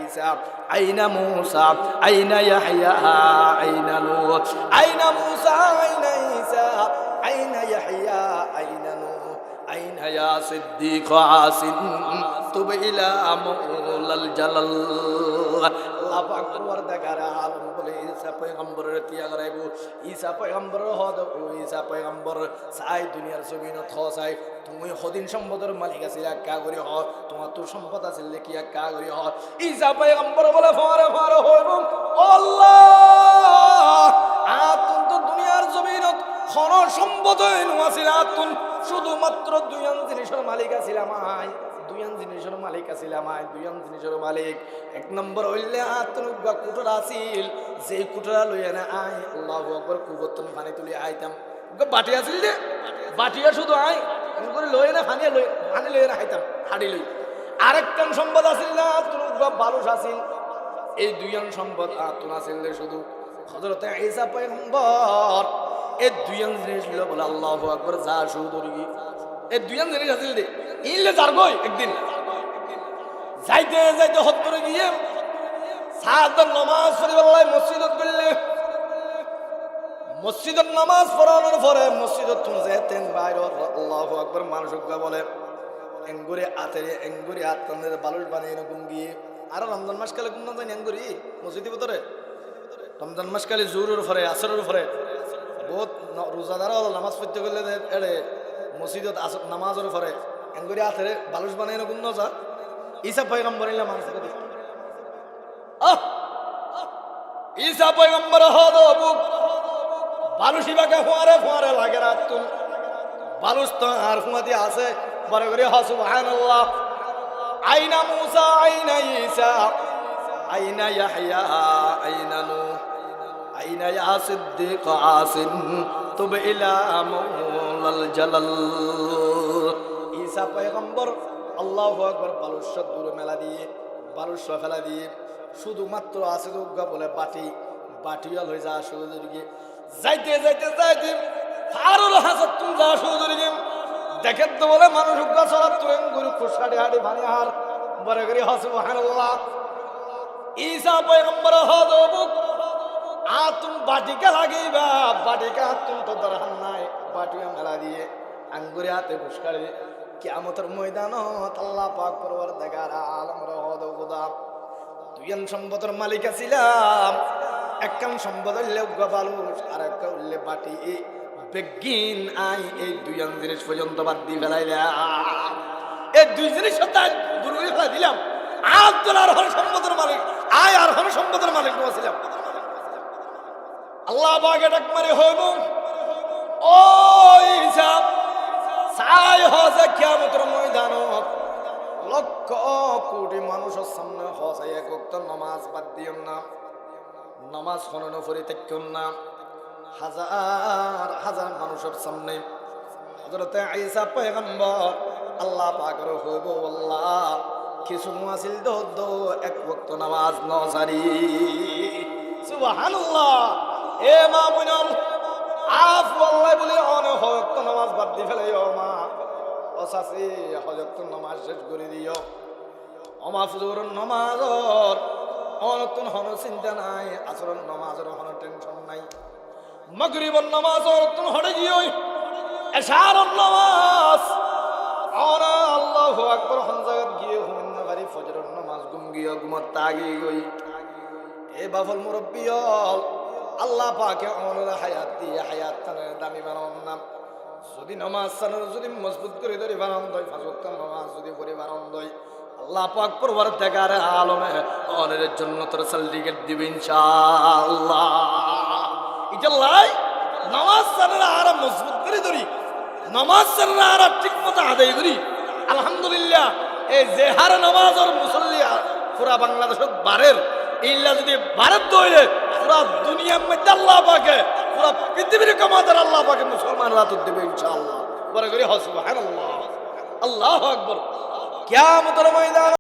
ঈসা, আইনা মূসা, আইনা ইয়াহইয়া, আইনা নূহ, আইনা মূসা, আইনা ঈসা, আইনা ইয়াহইয়া, আইনা নূহ, আইনা ইয়া সিদ্দিক আসিন তুব ইলা মাওলাল জালাল। আল্লাহ পাক পরওয়ারদিগার আলম বলে ঈসা পয়গম্বরের তিয়া করাইবো, ঈসা পয়গম্বরের হদ ও ঈসা পয়গম্বর চাই দুনিয়ার জমিনত চাই তুমি সদিন সম্পদের মালিক আছিলা কা করি হ, তোমার তো সম্পদ আছিল কি কা করি হ। ঈসা পয়গম্বর বলে ফারে ফারে হইব আল্লাহ আতুন তো দুনিয়ার জমিনত খন সম্পদ আছিল, আতুন শুধুমাত্র দুইয়ান জিনিসের মালিক আছিলাম আই, দুইয়ান জিনিসের মালিক আছিলাম আই, দুইয়ান জিনিসের মালিক। এক নম্বর হইলে আত্মনুজ্ঞা কুটরা আছিল, যে কুটরা লইয়া না আই আল্লাহু আকবার কুবতন পানি তুলি আইতাম, বাটি আছিল যে বাটিয়া শুধু আই করে লইয়া না পানি লইয়া না খাইতাম হাড়ি লই। আরেকটান সম্পদ আছিল না আত্মনুজ্ঞা বালুস আছিল, এই দুইয়ান সম্পদ আতুন আছিল শুধু হযরতে ঈসা পয়গম্বর এই দুইয়ান জিনিস ছিল বলে আল্লাহু আকবার যা সুদরি এই দুইয়ান জিনিস আছিল দে ইনলে যারগই একদিন যাইতে যাইতে হত করে গিয়ে সাহাদার নামাজ পড়িবাল্লাই মসজিদত গেলে, মসজিদের নামাজ পড়ানোর পরে মসজিদত তুমি যেতেন বাইরে আল্লাহু আকবার মানুষকে বলে এঙ্গুরি আতেরে এঙ্গুরি আতনের বালুস বানিয়ে গুঙ্গিয়ে। আর রমজান মাস কালে গুণ যায় এঙ্গুরি মসজিদের ভিতরে, রমজান মাস কালে জোরের পরে আসরের পরে বহুত রোজাদার নামাজ পড়তে গেলে এড়ে মসজিদত আসর নামাজের পরে এঙ্গুরি আতেরে বালুস বানিয়ে গুণ যা ঈসা পয়গম্বর ইলা মানুষকে দেখি ঈসা পয়গম্বর হদ বুক বালুসি বাগে ফোয়ারে ফোয়ারে লাগে রাত তুন বালুস তো আর ফুয়াতি আছে বড় করে সুবহানাল্লাহ। আইনা মূসা, আইনা ঈসা, আইনা ইয়াহইয়া, আইনা নূহ, আইনা ইয়া সিদ্দিক আসিন তুব ইলা মাওলাল জালাল। ঈসা পয়গম্বর আল্লাহু আকবার বালুস দূরে মেলা দিয়ে বালুস ফেলা দিয়ে শুধুমাত্র আছে দুর্গা বলে বাটি বাটিয়া লই যা সুদুরগে যাইতে যাইতে যাইতে ফারুল হাসাত তুম যা সুদুরগে দেখে তো বলে মানুষ উগ্গা চলার তুরেন গুরু খুশাড়ি হাড়ি ভানি হার বড় করে সুবহানাল্লাহ। ঈসা পয়গম্বর হদবুক আতুম বাটিকা লাগাইবা, বাটিকা আতুম তো দরকার নাই, বাটিয়া মেলা দিয়ে আঙ্গুরে হাতে খুশাড়ি কিয়ামতের ময়দানত আল্লাহ পাক পরওয়ারদিগার আলমের হদ খোদা দুইয়ান সম্পদের মালিক আছিলাম, একখান সম্পদ হইলে উগ্গা বালুস আর একটা হইলে বাটি বেগিন আই এই দুইয়ান জিনিস পর্যন্ত বাদ দিয়ে ফেলাইলা, এই দুই জিনিস দূর করে ফেলাই দিলাম। আর তোর আর হন সম্পদের মালিক আয় আর হন সম্পদের মালিক ছিলাম। আল্লাহ বাগে ডাক মারি হইব ও ঈসা সাই হজে কিয়ামতের ময়দানত লক্ষ কোটি মানুষের সামনে হসাই এক ওয়াক্ত নামাজ বাদ দিও না, নামাজ খনন করে থাকুন না, হাজার হাজার মানুষের সামনে হযরতে ঈসা পয়গম্বর আল্লাহ পাকের হইব আল্লাহ কিছু মুআসিল দো এক ওয়াক্ত নামাজ নসারি। সুবহানাল্লাহ। এ মা মুনাল আফ আল্লাহ বলে অনে ওয়াক্ত নামাজ বাদ দি ফেলে ও মা ও সাসি হযরত নামাজ শেষ করে দিও ও মা ফজরের নামাজর অনতুন হন চিন্তা নাই, আসরের নামাজের হন টেনশন নাই, মাগরিবের নামাজর তুন হড়ে গিয়ে এশারের নামাজ ওরা আল্লাহু আকবার হন জায়গা গিয়ে হুমিন না বাড়ি ফজরের নামাজ গুম গিয়ে ঘুমত তাগি গই। এ বাফল মুরব্বিয়ল আল্লাহ পাকে ওনার হায়াত দিয়ে হায়াত তানে দামি বানাম না, যদি নামাজ সানের যদি মজবুত করে ধরে বানাম দই ফাজর নামাজ যদি করে বানাম দই আল্লাহ পাক পরওয়ারদিগার আলমে ওনের জন্য তোর সার্টিফিকেট দিবে ইনশাআল্লাহ। ইজাল্লাই নামাজ সানের আর মজবুত করে ধরি, নামাজ সানের আর ঠিক মতো আদায় করি আলহামদুলিল্লাহ। এই যে হার নামাজের মুসল্লি পুরা বাংলাদেশের বারের ইল্লা যদি ভারত দইলে পুরা দুনিয়ার মধ্যে আল্লাহ পাকে পুরা পৃথিবীর কামাদার আল্লাহ পাকে মুসলমানরা তো দেবে ইনশাআল্লাহ। বড় করে সুবহানাল্লাহ, আল্লাহু আকবার। কিয়ামতের ময়দান